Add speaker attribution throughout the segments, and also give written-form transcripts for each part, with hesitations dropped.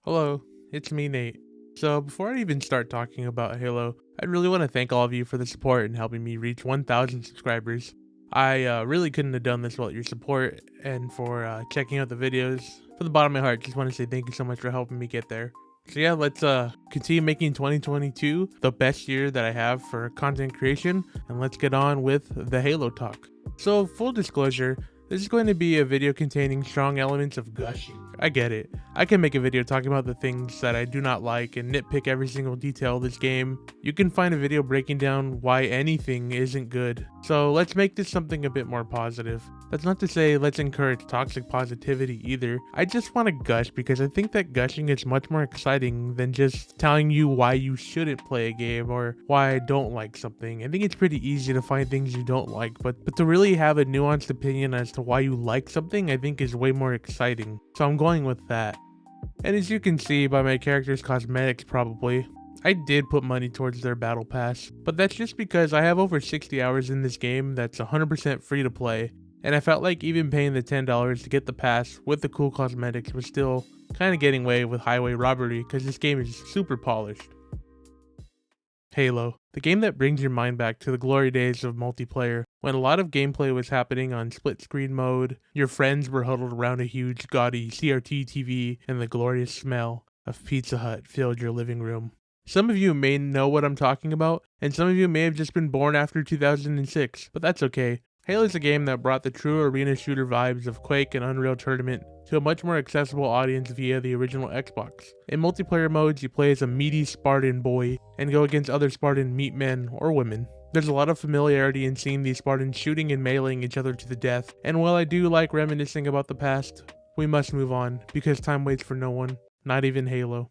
Speaker 1: Hello, it's me, Nate. So, before I even start talking about Halo, I really want to thank all of you for the support and helping me reach 1,000 subscribers. I really couldn't have done this without your support and for checking out the videos. From the bottom of my heart, just want to say thank you so much for helping me get there. So yeah, let's continue making 2022 the best year that I have for content creation, and let's get on with the Halo talk. So, full disclosure, this is going to be a video containing strong elements of gushing. I get it. I can make a video talking about the things that I do not like and nitpick every single detail of this game. You can find a video breaking down why anything isn't good. So let's make this something a bit more positive. That's not to say let's encourage toxic positivity either. I just want to gush because I think that gushing is much more exciting than just telling you why you shouldn't play a game or why I don't like something. I think it's pretty easy to find things you don't like, but to really have a nuanced opinion as to why you like something, I think is way more exciting. So I'm going with that. And as you can see by my character's cosmetics probably, I did put money towards their battle pass, but that's just because I have over 60 hours in this game that's 100% free to play, and I felt like even paying the $10 to get the pass with the cool cosmetics was still kinda getting away with highway robbery because this game is super polished. Halo, the game that brings your mind back to the glory days of multiplayer, when a lot of gameplay was happening on split screen mode, your friends were huddled around a huge gaudy CRT TV, and the glorious smell of Pizza Hut filled your living room. Some of you may know what I'm talking about, and some of you may have just been born after 2006, but that's okay. Halo is a game that brought the true arena shooter vibes of Quake and Unreal Tournament to a much more accessible audience via the original Xbox. In multiplayer modes, you play as a meaty Spartan boy and go against other Spartan meat men or women. There's a lot of familiarity in seeing these Spartans shooting and meleeing each other to the death, and while I do like reminiscing about the past, we must move on, because time waits for no one, not even Halo.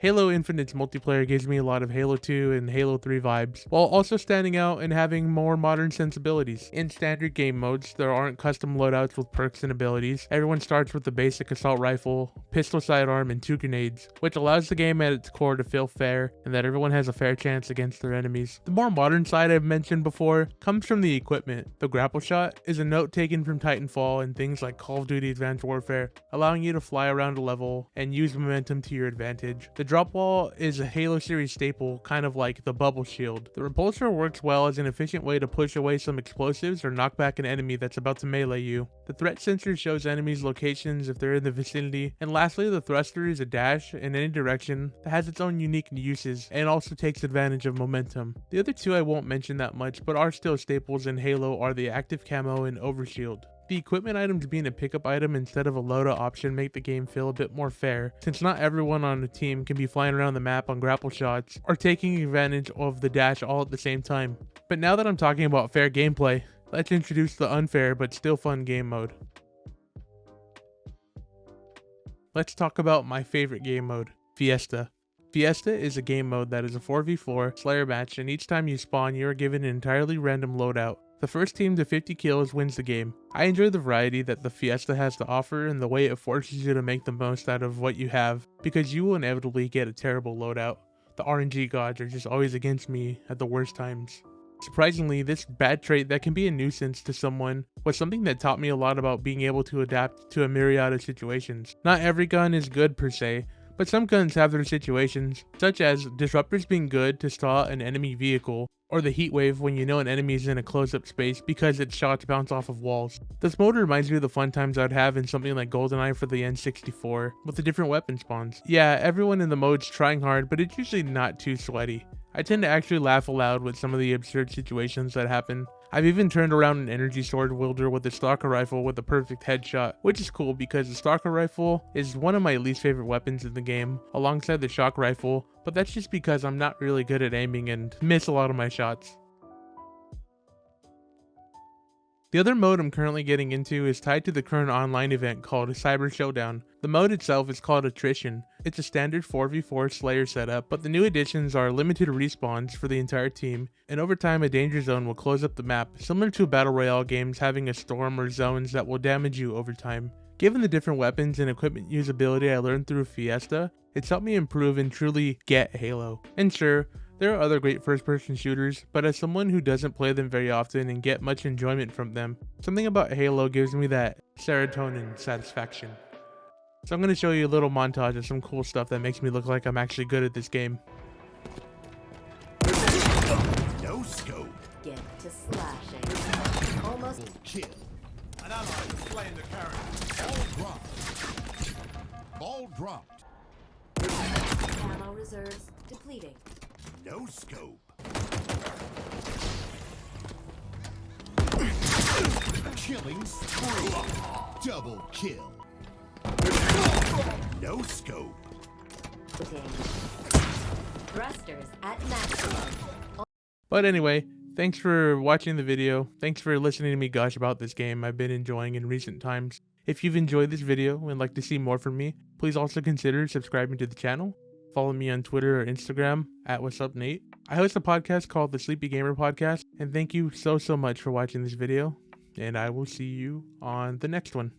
Speaker 1: Halo Infinite's multiplayer gives me a lot of Halo 2 and Halo 3 vibes, while also standing out and having more modern sensibilities. In standard game modes, there aren't custom loadouts with perks and abilities. Everyone starts with the basic assault rifle, pistol sidearm, and 2 grenades, which allows the game at its core to feel fair and that everyone has a fair chance against their enemies. The more modern side I've mentioned before comes from the equipment. The grapple shot is a note taken from Titanfall and things like Call of Duty Advanced Warfare, allowing you to fly around a level and use momentum to your advantage. The drop wall is a Halo series staple, kind of like the bubble shield. The repulsor works well as an efficient way to push away some explosives or knock back an enemy that's about to melee you. The threat sensor shows enemies' locations if they're in the vicinity. And lastly, the thruster is a dash in any direction that has its own unique uses and also takes advantage of momentum. The other two I won't mention that much, but are still staples in Halo, are the active camo and overshield. The equipment items being a pickup item instead of a loadout option make the game feel a bit more fair, since not everyone on the team can be flying around the map on grapple shots or taking advantage of the dash all at the same time. But now that I'm talking about fair gameplay, let's introduce the unfair but still fun game mode. Let's talk about my favorite game mode, Fiesta. Fiesta is a game mode that is a 4v4 Slayer match, and each time you spawn you are given an entirely random loadout. The first team to 50 kills wins the game. I enjoy the variety that the Fiesta has to offer and the way it forces you to make the most out of what you have, because you will inevitably get a terrible loadout. The RNG gods are just always against me at the worst times. Surprisingly, this bad trait that can be a nuisance to someone was something that taught me a lot about being able to adapt to a myriad of situations. Not every gun is good per se, but some guns have their situations, such as disruptors being good to stall an enemy vehicle, or the heat wave when you know an enemy is in a close-up space because its shots bounce off of walls. This mode reminds me of the fun times I'd have in something like GoldenEye for the N64, with the different weapon spawns. Yeah, everyone in the mode's trying hard, but it's usually not too sweaty. I tend to actually laugh aloud with some of the absurd situations that happen. I've even turned around an energy sword wielder with a stalker rifle with a perfect headshot, which is cool because the stalker rifle is one of my least favorite weapons in the game, alongside the shock rifle, but that's just because I'm not really good at aiming and miss a lot of my shots. The other mode I'm currently getting into is tied to the current online event called Cyber Showdown. The mode itself is called Attrition. It's a standard 4v4 Slayer setup, but the new additions are limited respawns for the entire team, and over time a danger zone will close up the map, similar to Battle Royale games having a storm or zones that will damage you over time. Given the different weapons and equipment usability I learned through Fiesta, it's helped me improve and truly get Halo. And sure, there are other great first-person shooters, but as someone who doesn't play them very often and get much enjoyment from them, something about Halo gives me that serotonin satisfaction. So I'm going to show you a little montage of some cool stuff that makes me look like I'm actually good at this game.
Speaker 2: No scope.
Speaker 3: Get to slashing. Almost
Speaker 2: Kill.
Speaker 4: An ally is slaying the carrier.
Speaker 2: Ball dropped.
Speaker 3: ammo reserves depleting.
Speaker 2: No scope. Killing spree. Double kill. No scope.
Speaker 3: Thrusters at maximum.
Speaker 1: But anyway, thanks for watching the video. Thanks for listening to me gush about this game I've been enjoying in recent times. If you've enjoyed this video and would like to see more from me, please also consider subscribing to the channel. Follow me on Twitter or Instagram at whatsupnate. I host a podcast called the Sleepy Gamer Podcast, and thank you so much for watching this video, and I will see you on the next one.